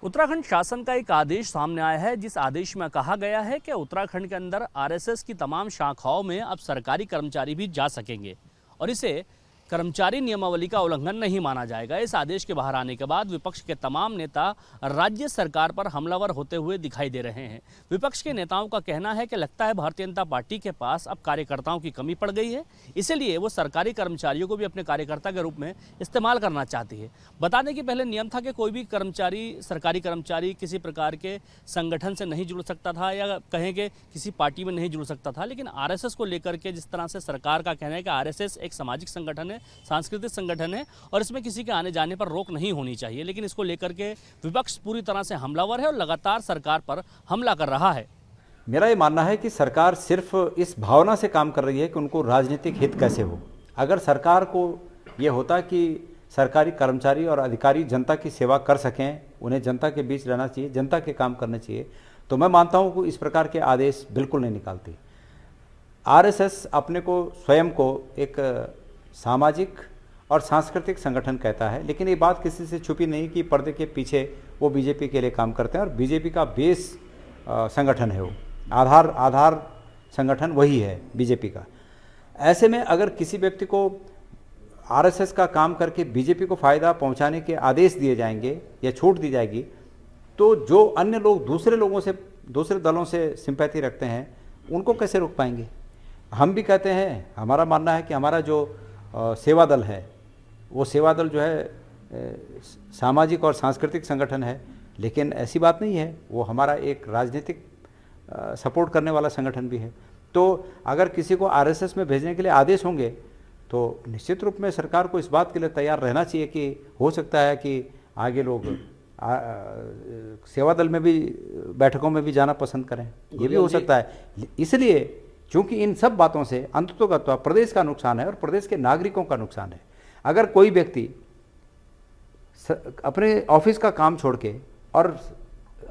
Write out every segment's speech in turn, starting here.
उत्तराखंड शासन का एक आदेश सामने आया है, जिस आदेश में कहा गया है कि उत्तराखंड के अंदर आरएसएस की तमाम शाखाओं में अब सरकारी कर्मचारी भी जा सकेंगे और इसे कर्मचारी नियमावली का उल्लंघन नहीं माना जाएगा। इस आदेश के बाहर आने के बाद विपक्ष के तमाम नेता राज्य सरकार पर हमलावर होते हुए दिखाई दे रहे हैं। विपक्ष के नेताओं का कहना है कि लगता है भारतीय जनता पार्टी के पास अब कार्यकर्ताओं की कमी पड़ गई है, इसलिए वो सरकारी कर्मचारियों को भी अपने कार्यकर्ता के रूप में इस्तेमाल करना चाहती है। बता दें कि पहले नियम था कि कोई भी कर्मचारी, सरकारी कर्मचारी किसी प्रकार के संगठन से नहीं जुड़ सकता था या कहें कि किसी पार्टी में नहीं जुड़ सकता था, लेकिन आरएसएस को लेकर के जिस तरह से सरकार का कहना है कि आरएसएस एक सामाजिक संगठन है, सांस्कृतिक संगठन है और इसमें किसी के आने जाने पर रोक नहीं होनी चाहिए, लेकिन इसको लेकर के विपक्ष पूरी तरह से हमलावर है और लगातार सरकार पर हमला कर रहा है। मेरा ये मानना है कि सरकार सिर्फ इस भावना से काम कर रही है कि उनको राजनीतिक हित कैसे हो। अगर सरकार को ये होता कि सरकारी कर्मचारी और अधिकारी जनता की सेवा कर सकें, उन्हें जनता के बीच रहना चाहिए, जनता के काम करने चाहिए, तो मैं मानता हूँ कि इस प्रकार के आदेश बिल्कुल नहीं निकालती। आरएसएस अपने को स्वयं को एक सामाजिक और सांस्कृतिक संगठन कहता है, लेकिन ये बात किसी से छुपी नहीं कि पर्दे के पीछे वो बीजेपी के लिए काम करते हैं और बीजेपी का बेस संगठन है, वो आधार संगठन वही है बीजेपी का। ऐसे में अगर किसी व्यक्ति को आरएसएस का काम करके बीजेपी को फ़ायदा पहुंचाने के आदेश दिए जाएंगे या छूट दी जाएगी, तो जो अन्य लोग दूसरे दलों से सिंपैथी रखते हैं उनको कैसे रोक पाएंगे। हम भी कहते हैं, हमारा मानना है कि हमारा जो सेवा दल है, वो सेवा दल जो है सामाजिक और सांस्कृतिक संगठन है, लेकिन ऐसी बात नहीं है, वो हमारा एक राजनीतिक सपोर्ट करने वाला संगठन भी है। तो अगर किसी को आरएसएस में भेजने के लिए आदेश होंगे तो निश्चित रूप में सरकार को इस बात के लिए तैयार रहना चाहिए कि हो सकता है कि आगे लोग सेवा दल में भी, बैठकों में भी जाना पसंद करें, ये भी हो सकता है। इसलिए क्योंकि इन सब बातों से अंततोगत्वा प्रदेश का नुकसान है और प्रदेश के नागरिकों का नुकसान है। अगर कोई व्यक्ति अपने ऑफिस का काम छोड़ के और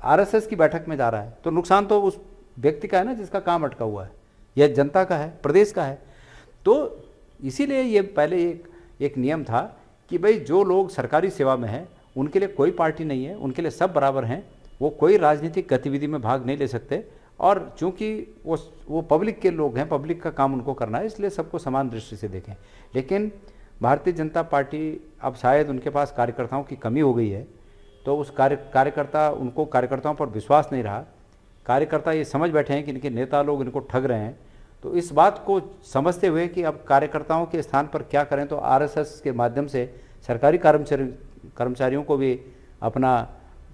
आरएसएस की बैठक में जा रहा है तो नुकसान तो उस व्यक्ति का है ना, जिसका काम अटका हुआ है, यह जनता का है, प्रदेश का है। तो इसीलिए ये पहले एक नियम था कि भाई जो लोग सरकारी सेवा में हैं उनके लिए कोई पार्टी नहीं है, उनके लिए सब बराबर हैं, वो कोई राजनीतिक गतिविधि में भाग नहीं ले सकते और चूंकि वो पब्लिक के लोग हैं, पब्लिक का काम उनको करना है, इसलिए सबको समान दृष्टि से देखें। लेकिन भारतीय जनता पार्टी अब शायद उनके पास कार्यकर्ताओं की कमी हो गई है, तो उस कार्यकर्ताओं पर विश्वास नहीं रहा। कार्यकर्ता ये समझ बैठे हैं कि इनके नेता लोग इनको ठग रहे हैं, तो इस बात को समझते हुए कि अब कार्यकर्ताओं के स्थान पर क्या करें, तो आरएसएस के माध्यम से सरकारी कर्मचारियों को भी अपना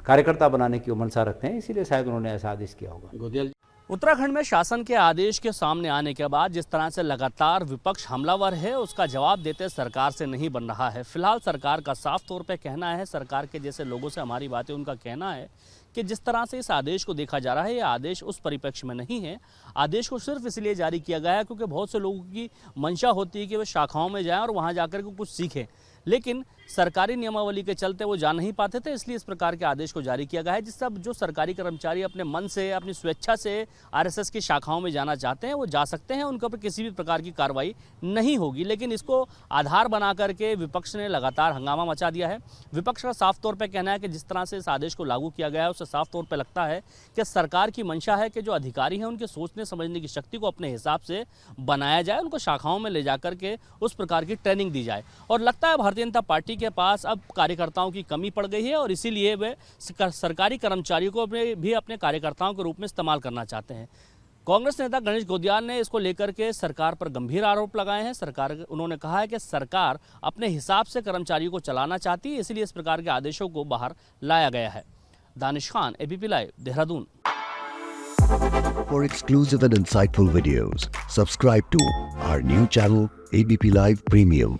कार्यकर्ता बनाने की मंशा रखते हैं, इसीलिए शायद उन्होंने ऐसा आदेश किया होगा। उत्तराखंड में शासन के आदेश के सामने आने के बाद जिस तरह से लगातार विपक्ष हमलावर है, उसका जवाब देते सरकार से नहीं बन रहा है। फिलहाल सरकार का साफ तौर पे कहना है, सरकार के जैसे लोगों से हमारी बातें, उनका कहना है कि जिस तरह से इस आदेश को देखा जा रहा है, ये आदेश उस परिप्रेक्ष्य में नहीं है। आदेश को सिर्फ इसलिए जारी किया गया है क्योंकि बहुत से लोगों की मंशा होती है कि वे शाखाओं में जाएं और वहां जाकर के कुछ सीखें, लेकिन सरकारी नियमावली के चलते वो जा नहीं पाते थे, इसलिए इस प्रकार के आदेश को जारी किया गया है। जिससे अब जो सरकारी कर्मचारी अपने मन से, अपनी स्वेच्छा से आरएसएस की शाखाओं में जाना चाहते हैं वो जा सकते हैं, उनके ऊपर किसी भी प्रकार की कार्रवाई नहीं होगी। लेकिन इसको आधार बना करके विपक्ष ने लगातार हंगामा मचा दिया है। विपक्ष का साफ तौर पर कहना है कि जिस तरह से इस आदेश को लागू किया गया है, उससे साफ तौर पर लगता है कि सरकार की मंशा है कि जो अधिकारी हैं उनके सोचने समझने की शक्ति को अपने हिसाब से बनाया जाए, उनको शाखाओं में ले जाकर के उस प्रकार की ट्रेनिंग दी जाए। और लगता है भारतीय जनता पार्टी के पास अब कार्यकर्ताओं की कमी पड़ गई है और इसीलिए वे सरकारी कर्मचारियों को भी अपने कार्यकर्ताओं के रूप में इस्तेमाल करना चाहते हैं। कांग्रेस नेता गणेश गोदियाल ने इसको लेकर के सरकार पर गंभीर आरोप लगाए हैं। उन्होंने कहा है कि सरकार अपने हिसाब से कर्मचारियों को चलाना चाहती है, इसलिए इस प्रकार के आदेशों को बाहर लाया गया है। Danish Khan, ABP live, Dehradun. For exclusive and insightful videos, subscribe to our new channel ABP Live Premium.